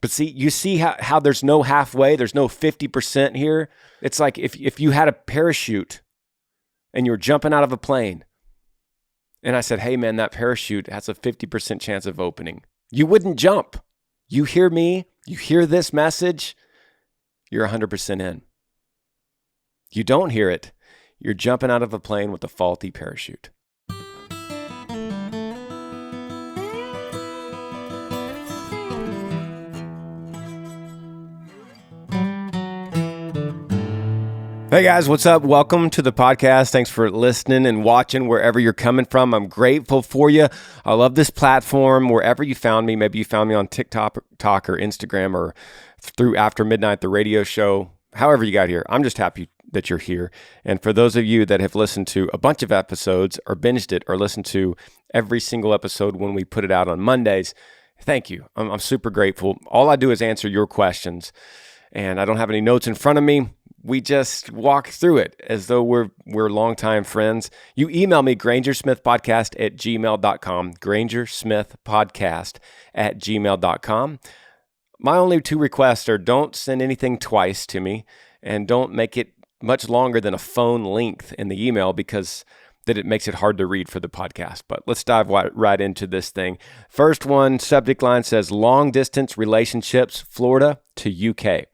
But see, you see how there's no halfway, there's no 50% here. It's like if you had a parachute and you were jumping out of a plane, and I said, hey man, that parachute has a 50% chance of opening. You wouldn't jump. You hear me, you hear this message, you're 100% in. You don't hear it, you're jumping out of a plane with a faulty parachute. Hey guys, what's up? Welcome to the podcast. Thanks for listening and watching wherever you're coming from. I'm grateful for you. I love this platform. Wherever you found me, maybe you found me on TikTok or Instagram or through After Midnight, the radio show, however you got here. I'm just happy that you're here. And for those of you that have listened to a bunch of episodes or binged it or listened to every single episode when we put it out on Mondays, thank you. I'm super grateful. All I do is answer your questions, and I don't have any notes in front of me. We just walk through it as though we're longtime friends. You email me, grangersmithpodcast@gmail.com, grangersmithpodcast@gmail.com. My only two requests are don't send anything twice to me and don't make it much longer than a phone length in the email because that it makes it hard to read for the podcast. But let's dive right into this thing. First one, subject line says, long distance relationships, Florida to UK.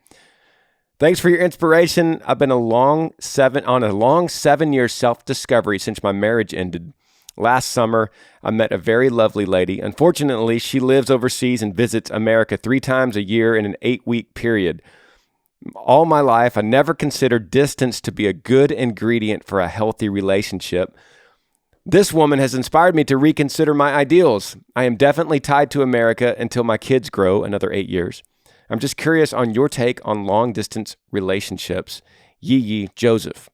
Thanks for your inspiration. I've been on a long 7-year self-discovery since my marriage ended. Last summer, I met a very lovely lady. Unfortunately, she lives overseas and visits America 3 times a year in an 8-week period. All my life, I never considered distance to be a good ingredient for a healthy relationship. This woman has inspired me to reconsider my ideals. I am definitely tied to America until my kids grow, another 8 years. I'm just curious on your take on long-distance relationships. Yee, Joseph.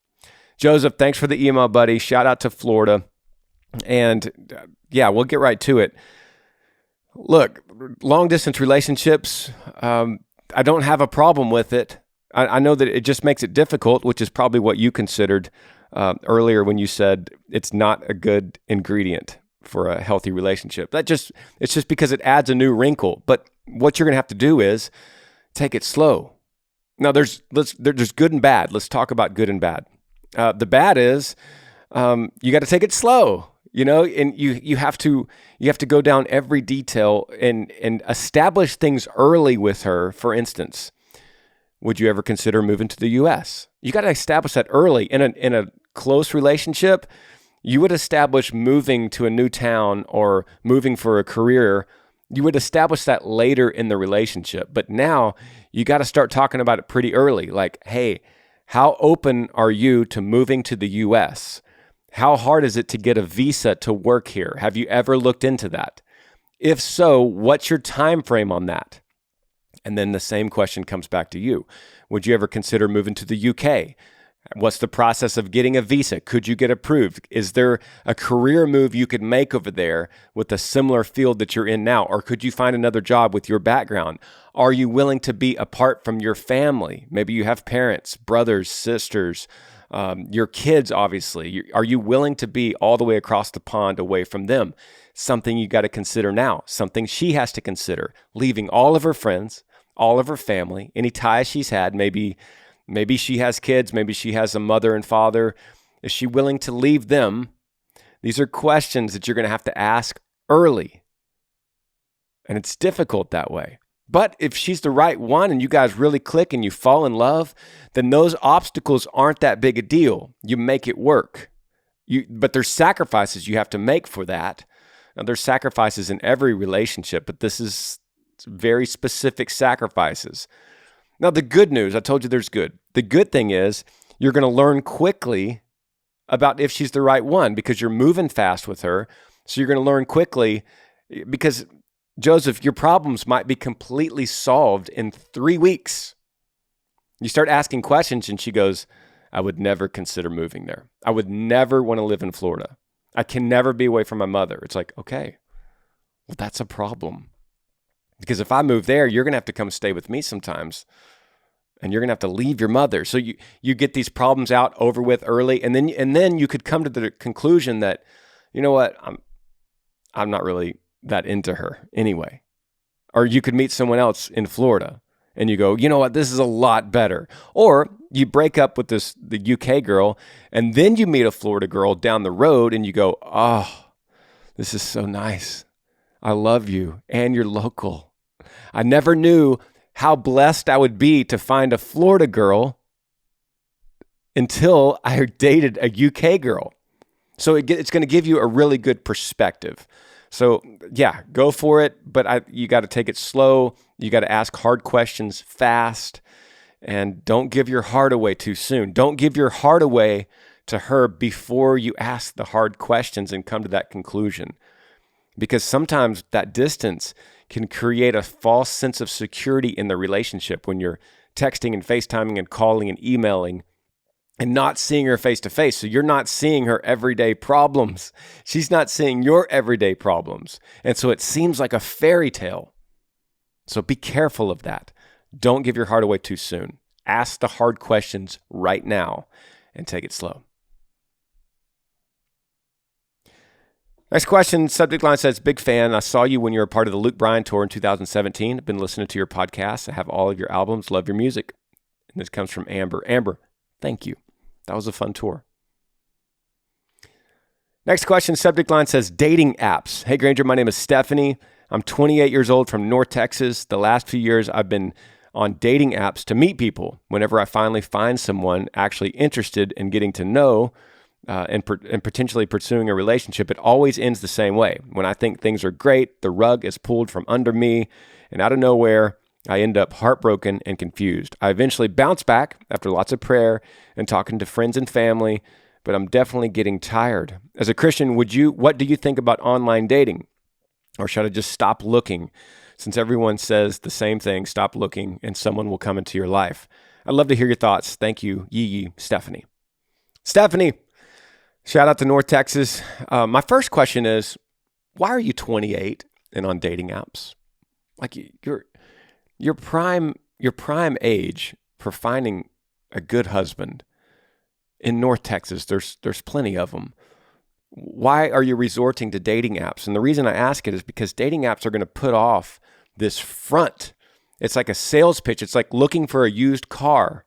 Joseph, thanks for the email, buddy. Shout out to Florida. And yeah, we'll get right to it. Look, long-distance relationships, I don't have a problem with it. I know that it just makes it difficult, which is probably what you considered earlier when you said it's not a good ingredient for a healthy relationship. It's just because it adds a new wrinkle. But what you're going to have to do is take it slow. Now, there's good and bad. Let's talk about good and bad. The bad is you got to take it slow, and you have to go down every detail and establish things early with her. For instance, would you ever consider moving to the U.S.? You got to establish that early in a close relationship. You would establish moving to a new town or moving for a career. You would establish that later in the relationship. But now you got to start talking about it pretty early. Like, hey, how open are you to moving to the U.S.? How hard is it to get a visa to work here? Have you ever looked into that? If so, what's your time frame on that? And then the same question comes back to you. Would you ever consider moving to the UK? What's the process of getting a visa? Could you get approved? Is there a career move you could make over there with a similar field that you're in now? Or could you find another job with your background? Are you willing to be apart from your family? Maybe you have parents, brothers, sisters, your kids, obviously. Are you willing to be all the way across the pond away from them? Something you got to consider now, something she has to consider. Leaving all of her friends, all of her family, any ties she's had, maybe she has kids, maybe she has a mother and father. Is she willing to leave them? These are questions that you're going to have to ask early. And it's difficult that way. But if she's the right one and you guys really click and you fall in love, then those obstacles aren't that big a deal. You make it work. But there's sacrifices you have to make for that. Now, there's sacrifices in every relationship, but this is very specific sacrifices. Now, the good news, I told you there's good. The good thing is you're going to learn quickly about if she's the right one because you're moving fast with her. So you're going to learn quickly because, Joseph, your problems might be completely solved in 3 weeks. You start asking questions and she goes, I would never consider moving there. I would never want to live in Florida. I can never be away from my mother. It's like, okay, well, that's a problem. Because if I move there, you're going to have to come stay with me sometimes. And you're going to have to leave your mother. So you get these problems out over with early. And then you could come to the conclusion that, you know what, I'm not really that into her anyway. Or you could meet someone else in Florida and you go, you know what, this is a lot better. Or you break up with the UK girl and then you meet a Florida girl down the road and you go, oh, this is so nice. I love you and you're local. I never knew how blessed I would be to find a Florida girl until I dated a UK girl. So it's going to give you a really good perspective. So yeah, go for it, but you got to take it slow. You got to ask hard questions fast, and don't give your heart away too soon. Don't give your heart away to her before you ask the hard questions and come to that conclusion. Because sometimes that distance can create a false sense of security in the relationship when you're texting and FaceTiming and calling and emailing and not seeing her face to face. So you're not seeing her everyday problems. She's not seeing your everyday problems. And so it seems like a fairy tale. So be careful of that. Don't give your heart away too soon. Ask the hard questions right now and take it slow. Next question, subject line says, big fan. I saw you when you were part of the Luke Bryan tour in 2017. I've been listening to your podcast. I have all of your albums. Love your music. And this comes from Amber. Amber, thank you. That was a fun tour. Next question, subject line says, dating apps. Hey, Granger, my name is Stephanie. I'm 28 years old from North Texas. The last few years, I've been on dating apps to meet people. Whenever I finally find someone actually interested in getting to know and potentially pursuing a relationship, it always ends the same way. When I think things are great, the rug is pulled from under me, and out of nowhere, I end up heartbroken and confused. I eventually bounce back after lots of prayer and talking to friends and family, but I'm definitely getting tired. As a Christian, what do you think about online dating? Or should I just stop looking? Since everyone says the same thing, stop looking and someone will come into your life. I'd love to hear your thoughts. Thank you, Yee, Stephanie. Stephanie, shout out to North Texas. My first question is, why are you 28 and on dating apps? Like your prime age for finding a good husband in North Texas, there's plenty of them. Why are you resorting to dating apps? And the reason I ask it is because dating apps are going to put off this front. It's like a sales pitch. It's like looking for a used car,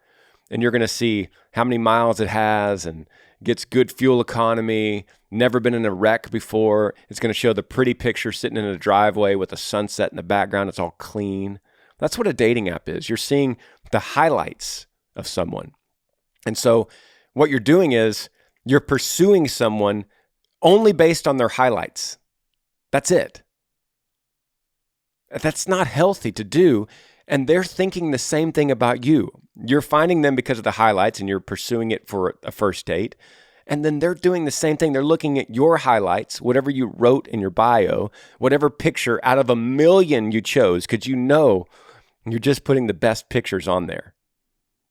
and you're going to see how many miles it has and gets good fuel economy, never been in a wreck before. It's going to show the pretty picture sitting in a driveway with a sunset in the background. It's all clean. That's what a dating app is. You're seeing the highlights of someone. And so what you're doing is you're pursuing someone only based on their highlights. That's it. That's not healthy to do. And they're thinking the same thing about you. You're finding them because of the highlights and you're pursuing it for a first date. And then they're doing the same thing. They're looking at your highlights, whatever you wrote in your bio, whatever picture out of a million you chose, because you know you're just putting the best pictures on there.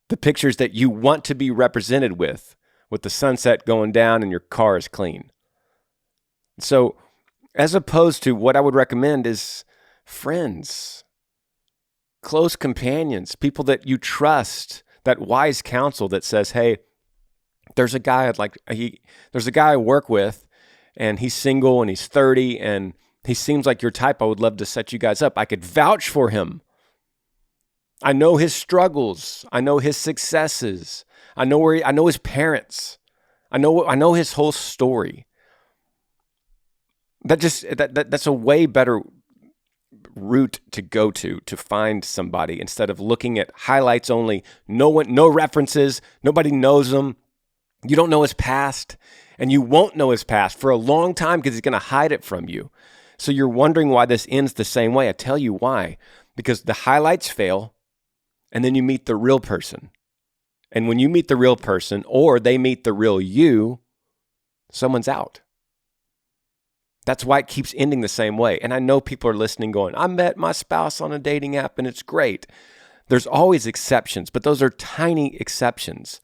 The pictures that you want to be represented with the sunset going down and your car is clean. So as opposed to what I would recommend is friends, close companions, people that you trust, that wise counsel that says, hey, there's a guy I work with and he's single and he's 30 and he seems like your type. I would love to set you guys up. I could vouch for him. I know his struggles. I know his successes. I know his parents. I know his whole story. That's a way better route to go to find somebody instead of looking at highlights only. No references. Nobody knows him. You don't know his past, and you won't know his past for a long time because he's going to hide it from you. So you're wondering why this ends the same way. I tell you why. Because the highlights fail, and then you meet the real person. And when you meet the real person, or they meet the real you, someone's out. That's why it keeps ending the same way. And I know people are listening going, I met my spouse on a dating app and it's great. There's always exceptions, but those are tiny exceptions.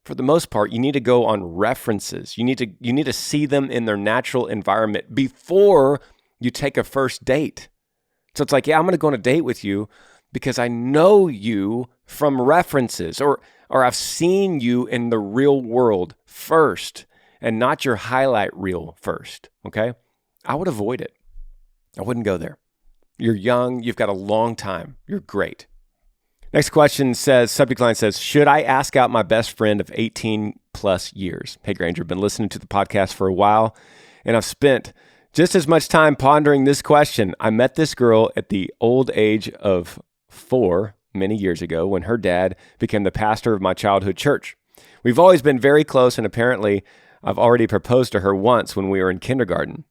For the most part, you need to go on references. You need to see them in their natural environment before you take a first date. So it's like, yeah, I'm going to go on a date with you because I know you from references or I've seen you in the real world first and not your highlight reel first, okay? I would avoid it. I wouldn't go there. You're young. You've got a long time. You're great. Next question says, subject line says, should I ask out my best friend of 18 plus years? Hey, Granger, been listening to the podcast for a while, and I've spent just as much time pondering this question. I met this girl at the old age of 4 many years ago when her dad became the pastor of my childhood church. We've always been very close, and apparently I've already proposed to her once when we were in kindergarten.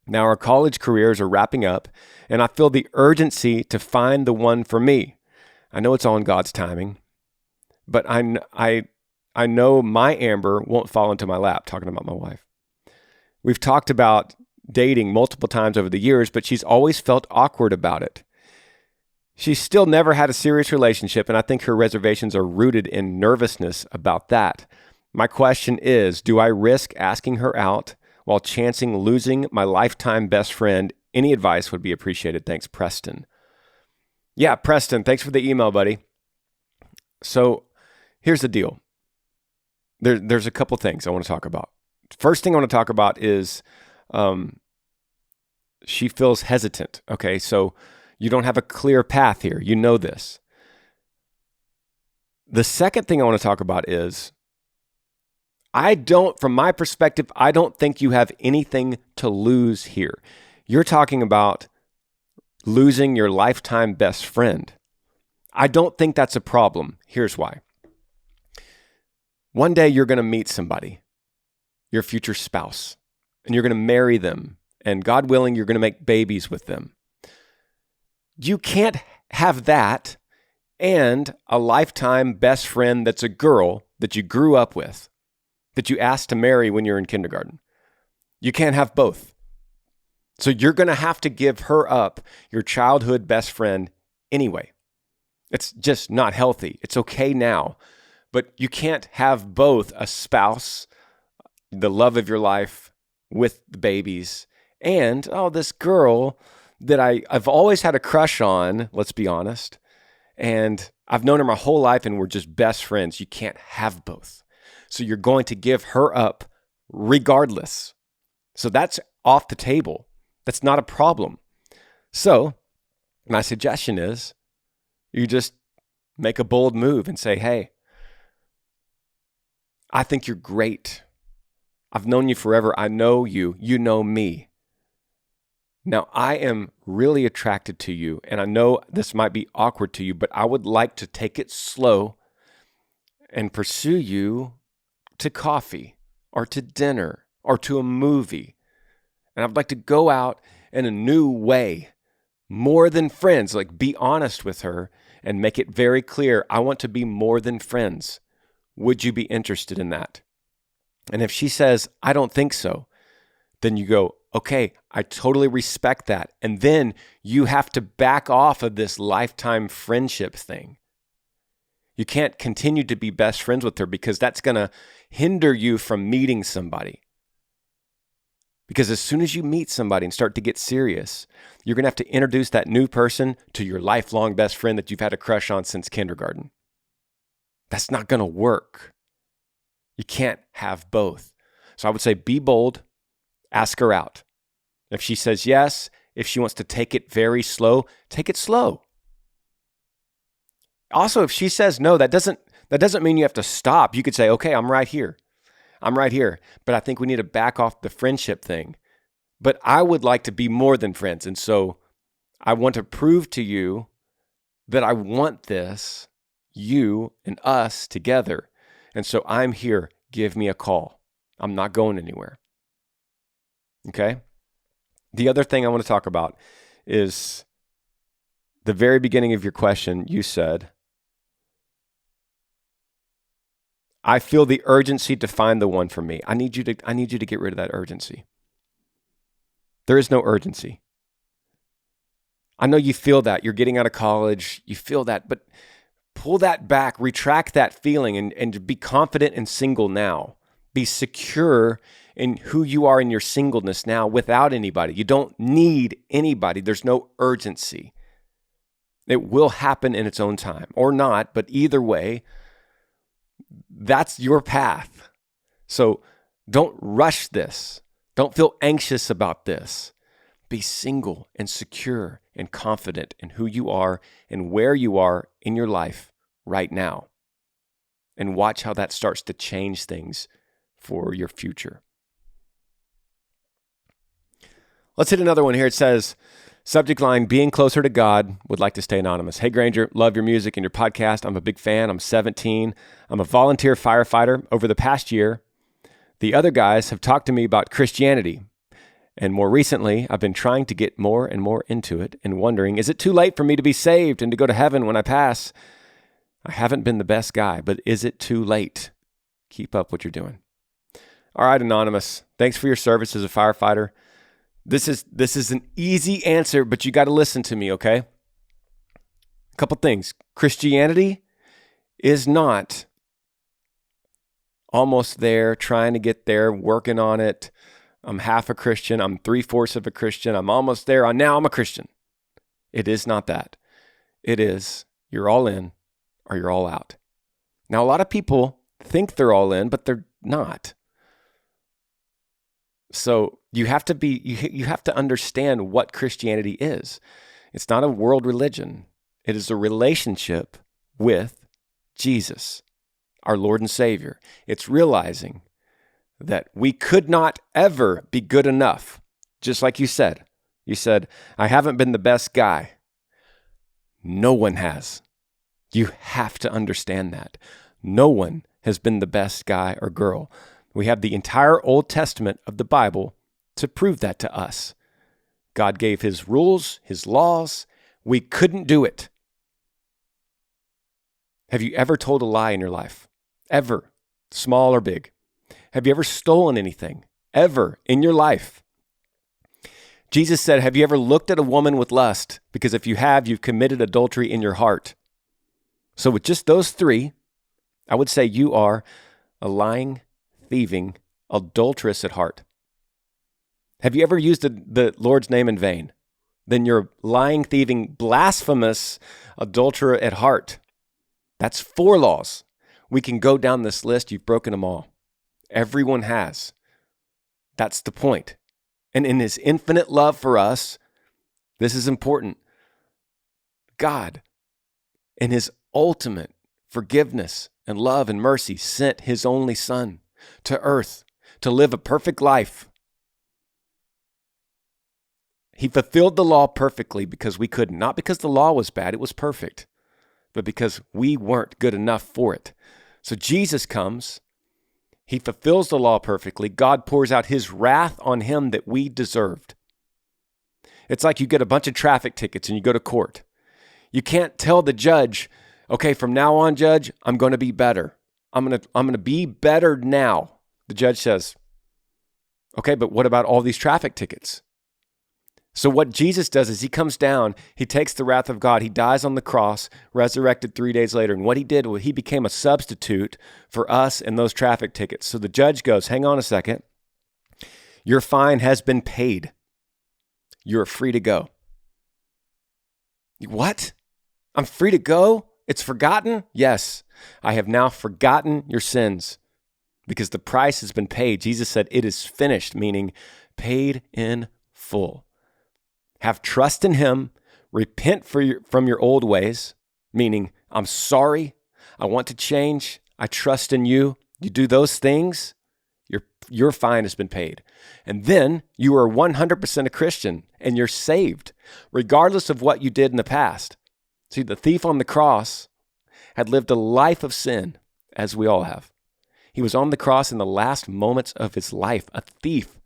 Now our college careers are wrapping up, and I feel the urgency to find the one for me. I know it's all in God's timing, but I know my Amber won't fall into my lap, talking about my wife. We've talked about dating multiple times over the years, but she's always felt awkward about it. She's still never had a serious relationship, and I think her reservations are rooted in nervousness about that. My question is, do I risk asking her out while chancing losing my lifetime best friend? Any advice would be appreciated. Thanks, Preston. Yeah, Preston, thanks for the email, buddy. So here's the deal. There's a couple things I want to talk about. First thing I want to talk about is she feels hesitant. Okay, so you don't have a clear path here. You know this. The second thing I want to talk about is from my perspective, I don't think you have anything to lose here. You're talking about losing your lifetime best friend. I don't think that's a problem. Here's why. One day you're going to meet somebody, your future spouse, and you're going to marry them. And God willing, you're going to make babies with them. You can't have that and a lifetime best friend that's a girl that you grew up with, that you asked to marry when you're in kindergarten. You can't have both. So you're going to have to give her up, your childhood best friend, anyway. It's just not healthy. It's okay now, but you can't have both a spouse, the love of your life with the babies, and, this girl that I've always had a crush on, let's be honest, and I've known her my whole life and we're just best friends. You can't have both. So you're going to give her up regardless. So that's off the table. That's not a problem. So my suggestion is you just make a bold move and say, hey, I think you're great. I've known you forever. I know you. You know me. Now, I am really attracted to you, and I know this might be awkward to you, but I would like to take it slow and pursue you to coffee or to dinner or to a movie. And I'd like to go out in a new way, more than friends. Like, be honest with her and make it very clear. I want to be more than friends. Would you be interested in that? And if she says, I don't think so, then you go, okay, I totally respect that. And then you have to back off of this lifetime friendship thing. You can't continue to be best friends with her because that's going to hinder you from meeting somebody. Because as soon as you meet somebody and start to get serious, you're going to have to introduce that new person to your lifelong best friend that you've had a crush on since kindergarten. That's not going to work. You can't have both. So I would say be bold, ask her out. If she says yes, if she wants to take it very slow, take it slow. Also, if she says no, that doesn't mean you have to stop. You could say, okay, I'm right here. But I think we need to back off the friendship thing. But I would like to be more than friends. And so I want to prove to you that I want this, you and us together. And so I'm here. Give me a call. I'm not going anywhere. Okay? The other thing I want to talk about is the very beginning of your question. You said, I feel the urgency to find the one for me. I need you to get rid of that urgency. There is no urgency. I know you feel that. You're getting out of college. You feel that, but pull that back, retract that feeling, and be confident and single now. Be secure in who you are in your singleness now without anybody. You don't need anybody. There's no urgency. It will happen in its own time or not, but either way, that's your path. So don't rush this. Don't feel anxious about this. Be single and secure and confident in who you are and where you are in your life right now. And watch how that starts to change things for your future. Let's hit another one here. It says, subject line, being closer to God, would like to stay anonymous. Hey, Granger, love your music and your podcast. I'm a big fan. I'm 17. I'm a volunteer firefighter. Over the past year, the other guys have talked to me about Christianity. And more recently, I've been trying to get more and more into it and wondering, is it too late for me to be saved and to go to heaven when I pass? I haven't been the best guy, but is it too late? Keep up what you're doing. All right, anonymous. Thanks for your service as a firefighter. This is an easy answer, but you got to listen to me, okay? A couple things. Christianity is not almost there, trying to get there, working on it. I'm half a Christian. I'm 3/4 of a Christian. I'm almost there. Now I'm a Christian. It is not that. It is you're all in or you're all out. Now, a lot of people think they're all in, but they're not. So you have to understand what Christianity is. It's not a world religion. It is a relationship with Jesus, our Lord and Savior. It's realizing that we could not ever be good enough. Just like you said. You said, I haven't been the best guy. No one has. You have to understand that. No one has been the best guy or girl. We have the entire Old Testament of the Bible to prove that to us. God gave his rules, his laws. We couldn't do it. Have you ever told a lie in your life? Ever, small or big? Have you ever stolen anything? Ever in your life? Jesus said, have you ever looked at a woman with lust? Because if you have, you've committed adultery in your heart. So with just those three, I would say you are a lying, thieving, adulteress at heart. Have you ever used the Lord's name in vain? Then you're lying, thieving, blasphemous adulterer at heart. That's 4 laws. We can go down this list. You've broken them all. Everyone has. That's the point. And in his infinite love for us, this is important. God, in his ultimate forgiveness and love and mercy, sent his only Son to earth to live a perfect life. He fulfilled the law perfectly because we couldn't. Not because the law was bad, it was perfect, but because we weren't good enough for it. So Jesus comes, he fulfills the law perfectly. God pours out his wrath on him that we deserved. It's like you get a bunch of traffic tickets and you go to court. You can't tell the judge, okay, from now on, judge, I'm going to be better. I'm going to be better now. The judge says, okay, but what about all these traffic tickets? So what Jesus does is he comes down, he takes the wrath of God, he dies on the cross, resurrected 3 days later. And what he did was he became a substitute for us and those traffic tickets. So the judge goes, hang on a second. Your fine has been paid. You're free to go. What? I'm free to go? It's forgotten? Yes. I have now forgotten your sins because the price has been paid. Jesus said it is finished, meaning paid in full. Have trust in him, repent from your old ways, meaning I'm sorry, I want to change, I trust in you. You do those things, your fine has been paid. And then you are 100% a Christian and you're saved, regardless of what you did in the past. See, the thief on the cross had lived a life of sin, as we all have. He was on the cross in the last moments of his life, a thief,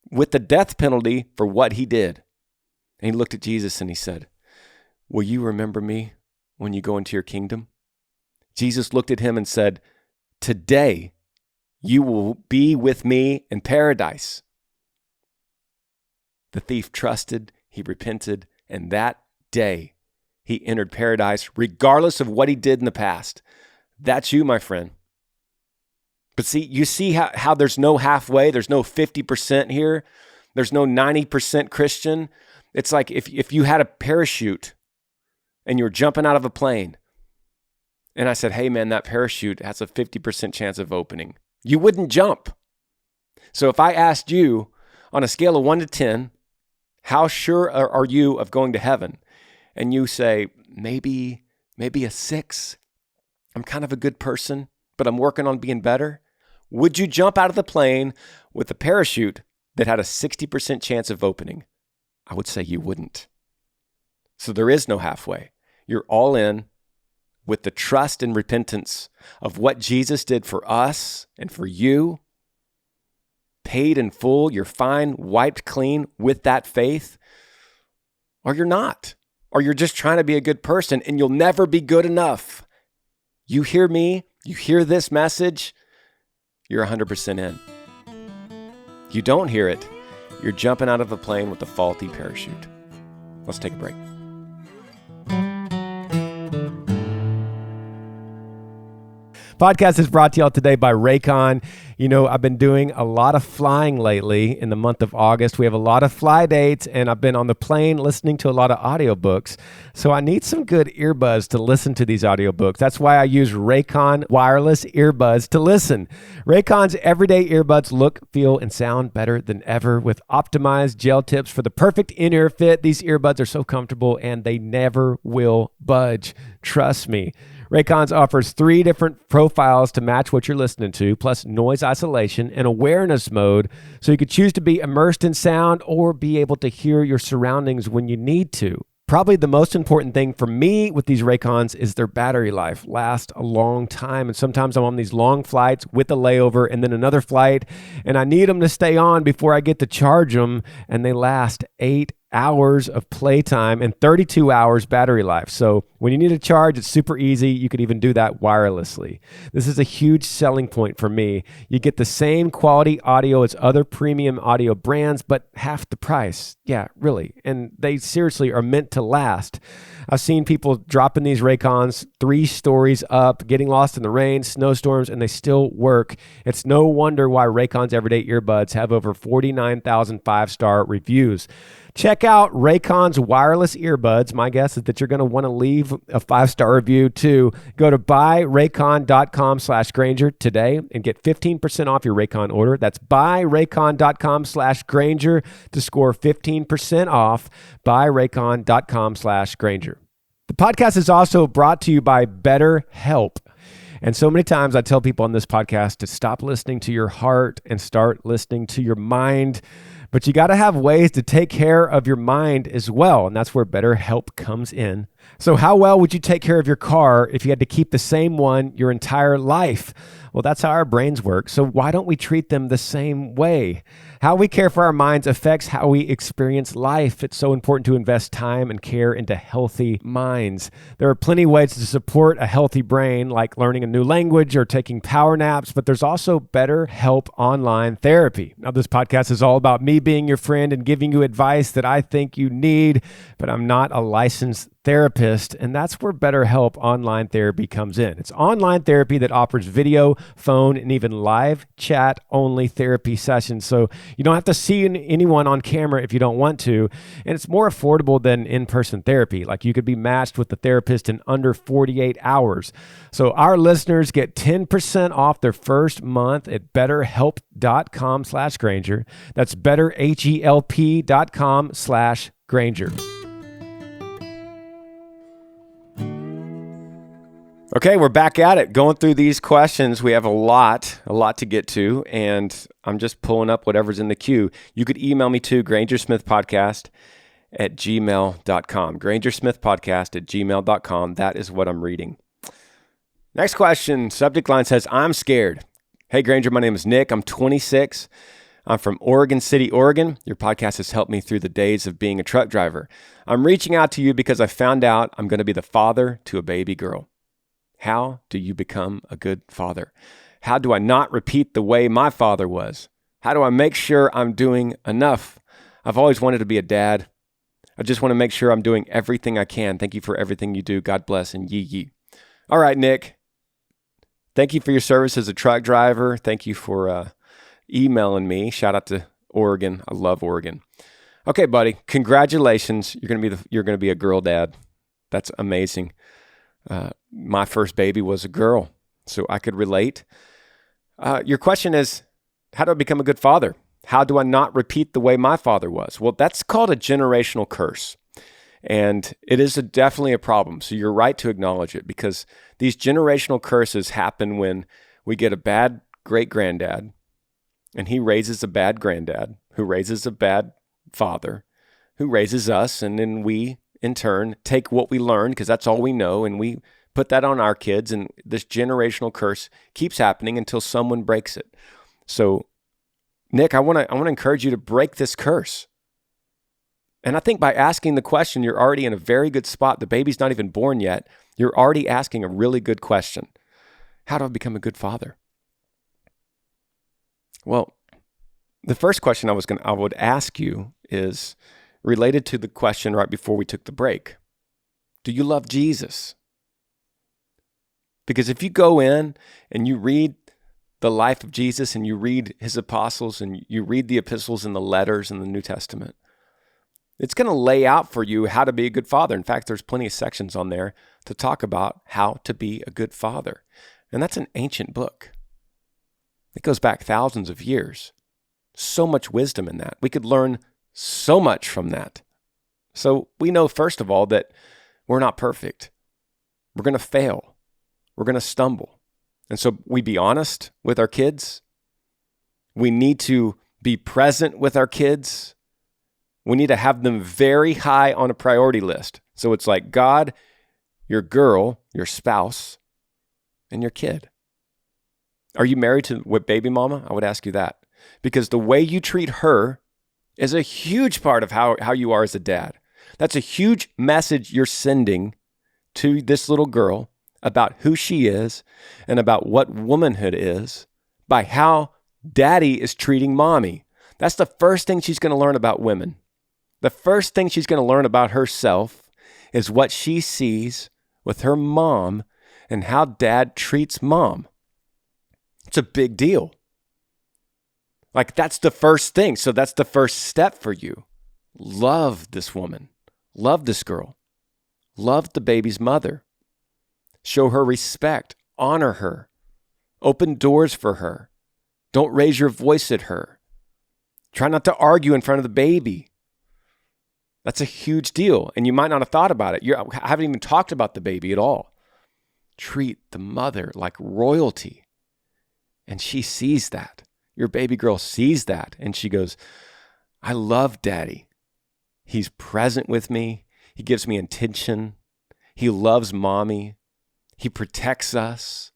with the death penalty for what he did. And he looked at Jesus and he said, will you remember me when you go into your kingdom? Jesus looked at him and said, today you will be with me in paradise. The thief trusted, he repented, and that day he entered paradise regardless of what he did in the past. That's you, my friend. But see, you see how there's no halfway, there's no 50% here, there's no 90% Christian. It's like if you had a parachute and you were jumping out of a plane and I said, hey man, that parachute has a 50% chance of opening. You wouldn't jump. So if I asked you on a scale of 1 to 10, How sure are you of going to heaven? And you say, maybe a 6. I'm kind of a good person, but I'm working on being better. Would you jump out of the plane with a parachute that had a 60% chance of opening? I would say you wouldn't. So there is no halfway. You're all in with the trust and repentance of what Jesus did for us and for you. Paid in full, you're fine, wiped clean with that faith. Or you're not. Or you're just trying to be a good person and you'll never be good enough. You hear me, you hear this message, you're 100% in. You don't hear it, you're jumping out of a plane with a faulty parachute. Let's take a break. Podcast is brought to y'all today by Raycon. You know, I've been doing a lot of flying lately in the month of August. We have a lot of fly dates, and I've been on the plane listening to a lot of audiobooks. So I need some good earbuds to listen to these audiobooks. That's why I use Raycon wireless earbuds to listen. Raycon's everyday earbuds look, feel, and sound better than ever with optimized gel tips for the perfect in-ear fit. These earbuds are so comfortable, and they never will budge. Trust me. Raycons offers 3 different profiles to match what you're listening to, plus noise isolation and awareness mode, so you could choose to be immersed in sound or be able to hear your surroundings when you need to. Probably the most important thing for me with these Raycons is their battery life lasts a long time. And sometimes I'm on these long flights with a layover and then another flight, and I need them to stay on before I get to charge them, and they last 8 hours of playtime and 32 hours battery life. So when you need a charge, it's super easy. You could even do that wirelessly. This is a huge selling point for me. You get the same quality audio as other premium audio brands, but half the price. Yeah, really. And they seriously are meant to last. I've seen people dropping these Raycons 3 stories up, getting lost in the rain, snowstorms, and they still work. It's no wonder why Raycon's everyday earbuds have over 49,000 5-star reviews. Check out Raycon's wireless earbuds. My guess is that you're going to want to leave a 5-star review too. Go to buyraycon.com/Granger today and get 15% off your Raycon order. That's buyraycon.com/Granger to score 15% off. Buyraycon.com/Granger. The podcast is also brought to you by BetterHelp. And so many times I tell people on this podcast to stop listening to your heart and start listening to your mind. But you got to have ways to take care of your mind as well. And that's where BetterHelp comes in. So how well would you take care of your car if you had to keep the same one your entire life? Well, that's how our brains work. So why don't we treat them the same way? How we care for our minds affects how we experience life. It's so important to invest time and care into healthy minds. There are plenty of ways to support a healthy brain, like learning a new language or taking power naps, but there's also BetterHelp online therapy. Now, this podcast is all about me being your friend and giving you advice that I think you need, but I'm not a licensed therapist, and that's where BetterHelp online therapy comes in. It's online therapy that offers video, phone, and even live chat only therapy sessions. So you don't have to see anyone on camera if you don't want to, and it's more affordable than in-person therapy. Like you could be matched with the therapist in under 48 hours. So our listeners get 10% off their first month at betterhelp.com/Granger. That's betterhelp.com/Granger. Okay, we're back at it, going through these questions. We have a lot to get to, and I'm just pulling up whatever's in the queue. You could email me to grangersmithpodcast@gmail.com. grangersmithpodcast@gmail.com. That is what I'm reading. Next question, subject line says, I'm scared. Hey, Granger, my name is Nick. I'm 26. I'm from Oregon City, Oregon. Your podcast has helped me through the days of being a truck driver. I'm reaching out to you because I found out I'm going to be the father to a baby girl. How do you become a good father? How do I not repeat the way my father was? How do I make sure I'm doing enough? I've always wanted to be a dad. I just want to make sure I'm doing everything I can. Thank you for everything you do. God bless and yee. All right, Nick. Thank you for your service as a truck driver. Thank you for emailing me. Shout out to Oregon. I love Oregon. Okay, buddy. Congratulations. You're gonna be a girl dad. That's amazing. My first baby was a girl, so I could relate. Your question is, how do I become a good father? How do I not repeat the way my father was? Well, that's called a generational curse. And it is definitely a problem. So you're right to acknowledge it, because these generational curses happen when we get a bad great-granddad, and he raises a bad granddad, who raises a bad father, who raises us, and then we, in turn, take what we learned, because that's all we know, and we put that on our kids, and this generational curse keeps happening until someone breaks it. So, Nick, I want to encourage you to break this curse. And I think by asking the question, you're already in a very good spot. The baby's not even born yet. You're already asking a really good question. How do I become a good father? Well, the first question I would ask you is related to the question right before we took the break. Do you love Jesus? Because if you go in and you read the life of Jesus and you read his apostles and you read the epistles and the letters in the New Testament, it's going to lay out for you how to be a good father. In fact, there's plenty of sections on there to talk about how to be a good father. And that's an ancient book. It goes back thousands of years. So much wisdom in that. We could learn so much from that. So we know, first of all, that we're not perfect. We're going to fail. We're going to stumble. And so we be honest with our kids. We need to be present with our kids. We need to have them very high on a priority list. So it's like God, your girl, your spouse, and your kid. Are you married to what baby mama? I would ask you that. Because the way you treat her is a huge part of how you are as a dad. That's a huge message you're sending to this little girl about who she is and about what womanhood is by how daddy is treating mommy. That's the first thing she's going to learn about women. The first thing she's going to learn about herself is what she sees with her mom and how dad treats mom. It's a big deal. Like, that's the first thing. So that's the first step for you. Love this woman. Love this girl. Love the baby's mother. Show her respect. Honor her. Open doors for her. Don't raise your voice at her. Try not to argue in front of the baby. That's a huge deal. And you might not have thought about it. I haven't even talked about the baby at all. Treat the mother like royalty. And she sees that. Your baby girl sees that. And she goes, I love daddy. He's present with me. He gives me attention. He loves mommy. He protects us.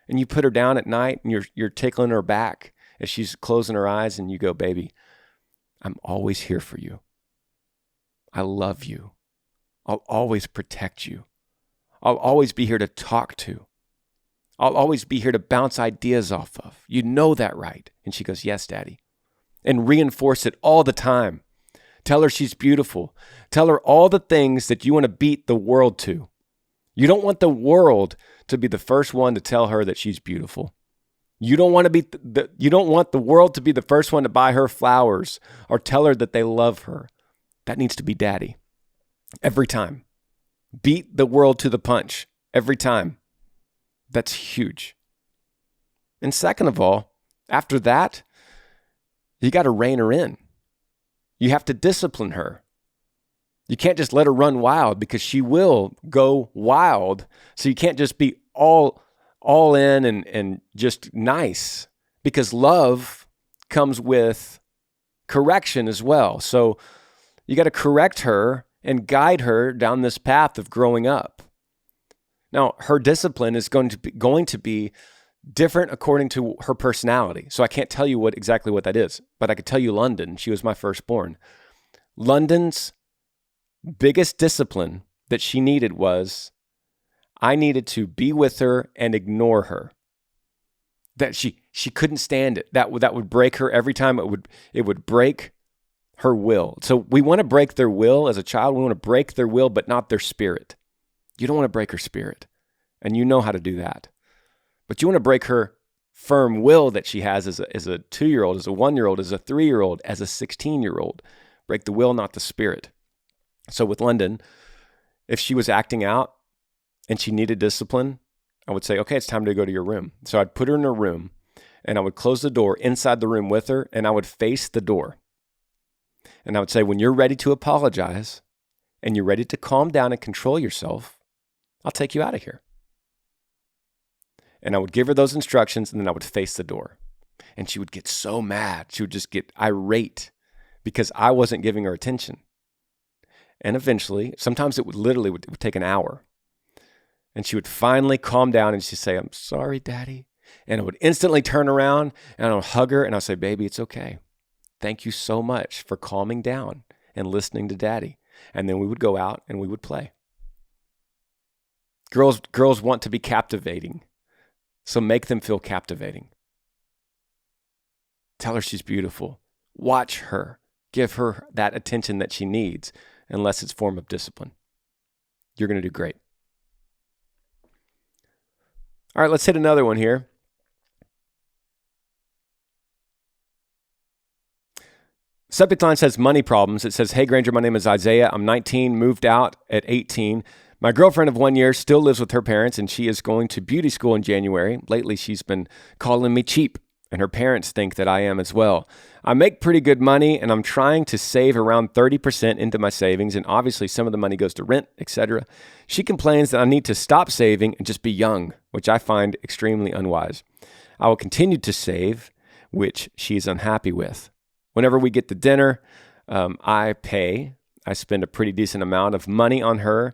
And you put her down at night and you're tickling her back as she's closing her eyes, and you go, baby, I'm always here for you. I love you. I'll always protect you. I'll always be here to talk to. I'll always be here to bounce ideas off of. You know that, right? And she goes, yes, daddy. And reinforce it all the time. Tell her she's beautiful. Tell her all the things that you want to beat the world to. You don't want the world to be the first one to tell her that she's beautiful. You don't want the world to be the first one to buy her flowers or tell her that they love her. That needs to be daddy. Every time. Beat the world to the punch. Every time. That's huge. And second of all, after that, you got to rein her in. You have to discipline her. You can't just let her run wild, because she will go wild. So you can't just be all in and just nice, because love comes with correction as well. So you got to correct her and guide her down this path of growing up. Now, her discipline is going to be different according to her personality. So I can't tell you exactly what that is, but I could tell you London. She was my firstborn. London's biggest discipline that she needed was, I needed to be with her and ignore her. That she couldn't stand it. That would break her every time. It would break her will. So we want to break their will as a child. We want to break their will, but not their spirit. You don't want to break her spirit, and you know how to do that. But you want to break her firm will that she has as a 2-year-old, as a 1-year-old, as a 3-year-old, as a 16-year-old. Break the will, not the spirit. So with London, if she was acting out and she needed discipline, I would say, okay, it's time to go to your room. So I'd put her in her room and I would close the door inside the room with her, and I would face the door. And I would say, when you're ready to apologize and you're ready to calm down and control yourself, I'll take you out of here. And I would give her those instructions, and then I would face the door. And she would get so mad. She would just get irate because I wasn't giving her attention. And eventually, sometimes it would take an hour. And she would finally calm down and she'd say, "I'm sorry, Daddy." And I would instantly turn around and I would hug her and I'd say, "Baby, it's okay. Thank you so much for calming down and listening to Daddy." And then we would go out and we would play. Girls want to be captivating. So make them feel captivating. Tell her she's beautiful. Watch her. Give her that attention that she needs, unless it's form of discipline. You're going to do great. All right, let's hit another one here. Subject line says money problems. It says, "Hey Granger, my name is Isaiah. I'm 19, moved out at 18. My girlfriend of 1 year still lives with her parents, and she is going to beauty school in January. Lately, she's been calling me cheap, and her parents think that I am as well. I make pretty good money, and I'm trying to save around 30% into my savings, and obviously some of the money goes to rent, etc. She complains that I need to stop saving and just be young, which I find extremely unwise. I will continue to save, which she is unhappy with. Whenever we get to dinner, I pay. I spend a pretty decent amount of money on her,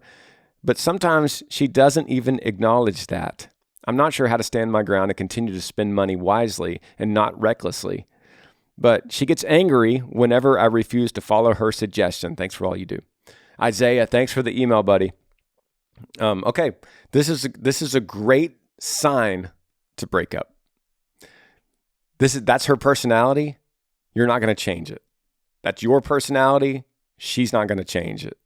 but sometimes she doesn't even acknowledge that. I'm not sure how to stand my ground and continue to spend money wisely and not recklessly. But she gets angry whenever I refuse to follow her suggestion. Thanks for all you do." Isaiah, thanks for the email, buddy. Okay, this is a great sign to break up. That's her personality. You're not going to change it. That's your personality. She's not going to change it.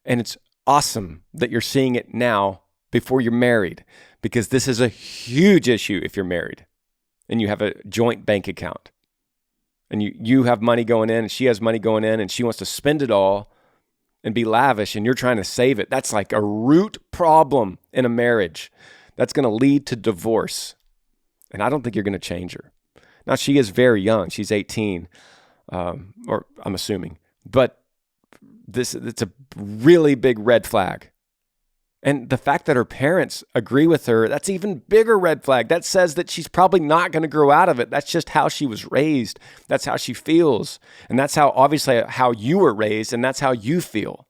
And it's awesome that you're seeing it now before you're married, because this is a huge issue if you're married and you have a joint bank account and you have money going in and she has money going in and she wants to spend it all and be lavish and you're trying to save it. That's like a root problem in a marriage. That's going to lead to divorce. And I don't think you're going to change her. Now, she is very young. She's 18, or I'm assuming. But it's a really big red flag. And the fact that her parents agree with her, that's even bigger red flag. That says that she's probably not going to grow out of it. That's just how she was raised. That's how she feels. And that's obviously how you were raised, and that's how you feel.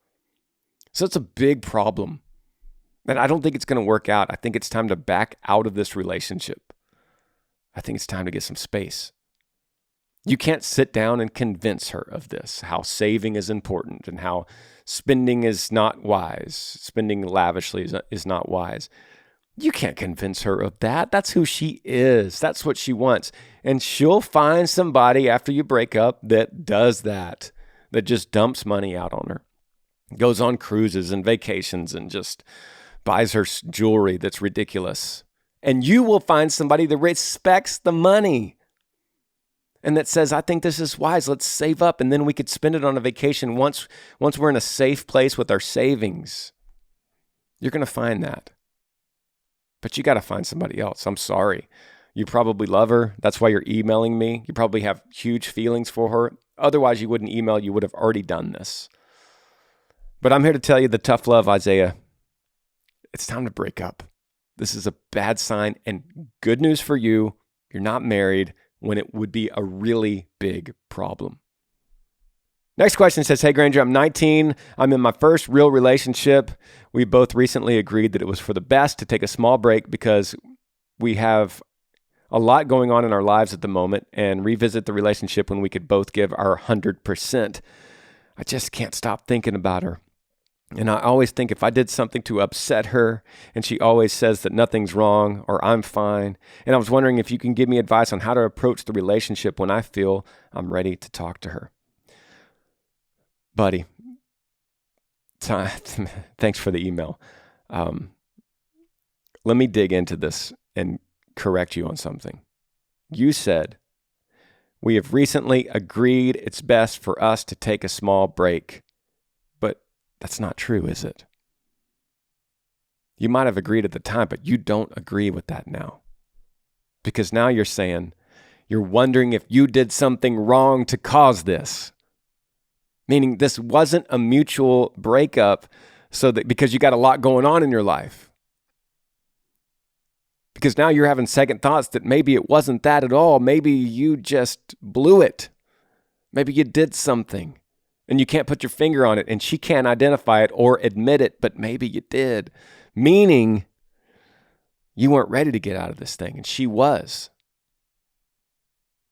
So it's a big problem. And I don't think it's going to work out. I think it's time to back out of this relationship. I think it's time to get some space. You can't sit down and convince her of this, how saving is important and how spending is not wise. Spending lavishly is not wise. You can't convince her of that. That's who she is. That's what she wants. And she'll find somebody after you break up that does that just dumps money out on her, goes on cruises and vacations and just buys her jewelry that's ridiculous. And you will find somebody that respects the money and that says, "I think this is wise. Let's save up, and then we could spend it on a vacation once we're in a safe place with our savings." You're going to find that. But you got to find somebody else. I'm sorry. You probably love her. That's why you're emailing me. You probably have huge feelings for her. Otherwise, you wouldn't email. You would have already done this. But I'm here to tell you the tough love, Isaiah. It's time to break up. This is a bad sign, and good news for you. You're not married when it would be a really big problem. Next question says, "Hey Granger, I'm 19. I'm in my first real relationship. We both recently agreed that it was for the best to take a small break because we have a lot going on in our lives at the moment and revisit the relationship when we could both give our 100%. I just can't stop thinking about her. And I always think if I did something to upset her, and she always says that nothing's wrong or I'm fine. And I was wondering if you can give me advice on how to approach the relationship when I feel I'm ready to talk to her." Buddy, thanks for the email. Let me dig into this and correct you on something. You said, "We have recently agreed it's best for us to take a small break." That's not true, is it? You might have agreed at the time, but you don't agree with that now. Because now you're saying, you're wondering if you did something wrong to cause this. Meaning this wasn't a mutual breakup because you got a lot going on in your life. Because now you're having second thoughts that maybe it wasn't that at all. Maybe you just blew it. Maybe you did something and you can't put your finger on it and she can't identify it or admit it, but maybe you did. Meaning you weren't ready to get out of this thing and she was.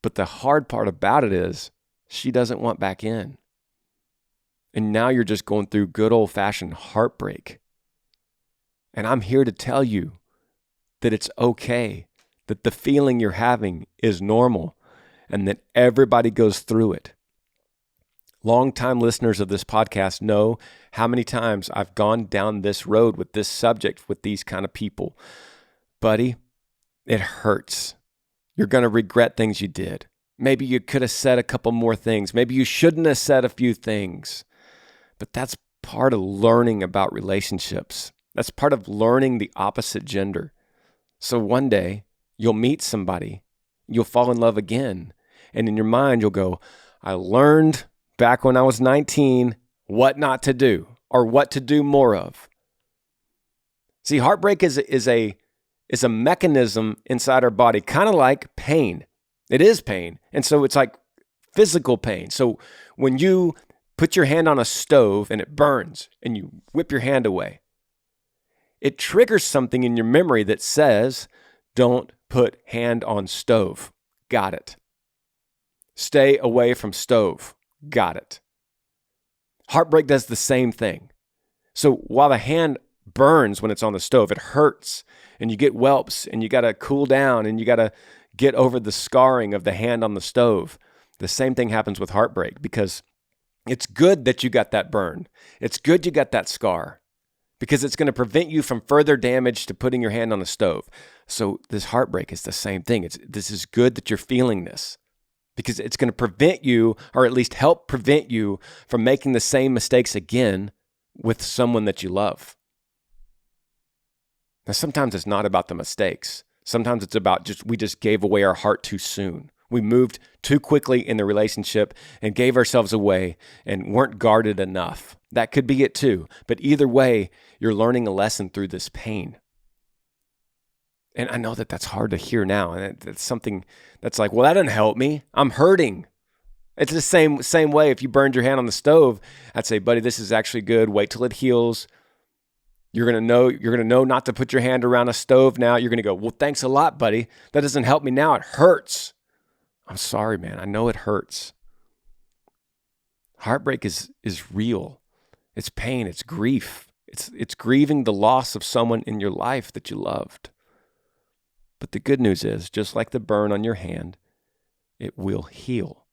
But the hard part about it is she doesn't want back in. And now you're just going through good old-fashioned heartbreak. And I'm here to tell you that it's okay, that the feeling you're having is normal, and that everybody goes through it. Longtime listeners of this podcast know how many times I've gone down this road with this subject with these kind of people. Buddy, it hurts. You're going to regret things you did. Maybe you could have said a couple more things. Maybe you shouldn't have said a few things. But that's part of learning about relationships. That's part of learning the opposite gender. So one day you'll meet somebody, you'll fall in love again. And in your mind, you'll go, I learned back when I was 19 what not to do or what to do more of. See, heartbreak is a mechanism inside our body, kind of like pain. It is pain. And so it's like physical pain. So when you put your hand on a stove and it burns and you whip your hand away, it triggers something in your memory that says, don't put hand on stove. Got it. Stay away from stove. Got it. Heartbreak does the same thing. So while the hand burns when it's on the stove, it hurts and you get whelps and you got to cool down and you got to get over the scarring of the hand on the stove. The same thing happens with heartbreak because it's good that you got that burn. It's good you got that scar because it's going to prevent you from further damage to putting your hand on a stove. So this heartbreak is the same thing. This is good that you're feeling this because it's going to prevent you, or at least help prevent you from making the same mistakes again with someone that you love. Now, sometimes it's not about the mistakes. Sometimes it's about we just gave away our heart too soon. We moved too quickly in the relationship and gave ourselves away and weren't guarded enough. That could be it too. But either way, you're learning a lesson through this pain. And I know that that's hard to hear now. And it's something that's like, well, that doesn't help me. I'm hurting. It's the same way if you burned your hand on the stove, I'd say, buddy, this is actually good. Wait till it heals. You're going to know not to put your hand around a stove now. You're going to go, well, thanks a lot, buddy. That doesn't help me now. It hurts. I'm sorry, man. I know it hurts. Heartbreak is real. It's pain. It's grief. It's grieving the loss of someone in your life that you loved. But the good news is, just like the burn on your hand, it will heal.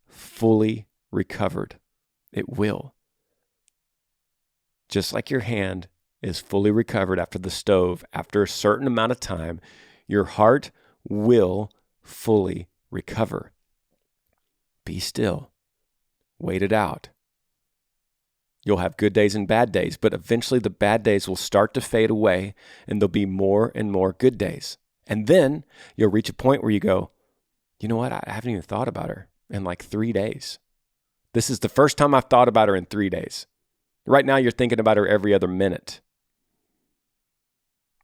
Fully recovered. It will. Just like your hand is fully recovered after the stove, after a certain amount of time, your heart will fully recover. Be still. Wait it out. You'll have good days and bad days, but eventually the bad days will start to fade away and there'll be more and more good days. And then you'll reach a point where you go, you know what? I haven't even thought about her in like 3 days. This is the first time I've thought about her in 3 days. Right now you're thinking about her every other minute.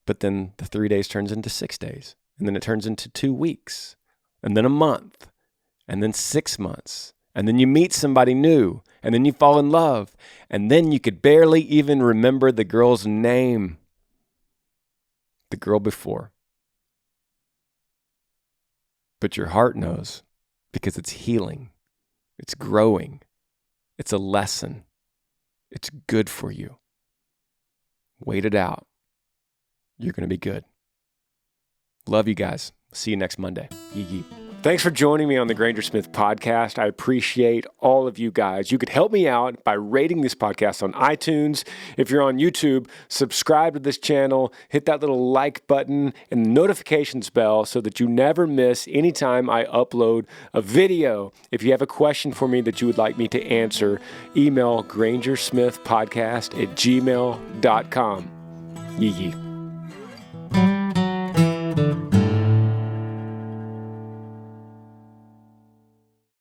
But then the 3 days turns into 6 days. And then it turns into 2 weeks. And then a month. And then 6 months. And then you meet somebody new. And then you fall in love. And then you could barely even remember the girl's name. The girl before. But your heart knows because it's healing. It's growing. It's a lesson. It's good for you. Wait it out. You're going to be good. Love you guys. See you next Monday. Yee. Thanks for joining me on the Granger Smith Podcast. I appreciate all of you guys. You could help me out by rating this podcast on iTunes. If you're on YouTube, subscribe to this channel, hit that little like button and the notifications bell so that you never miss any time I upload a video. If you have a question for me that you would like me to answer, email grangersmithpodcast@gmail.com. Yee.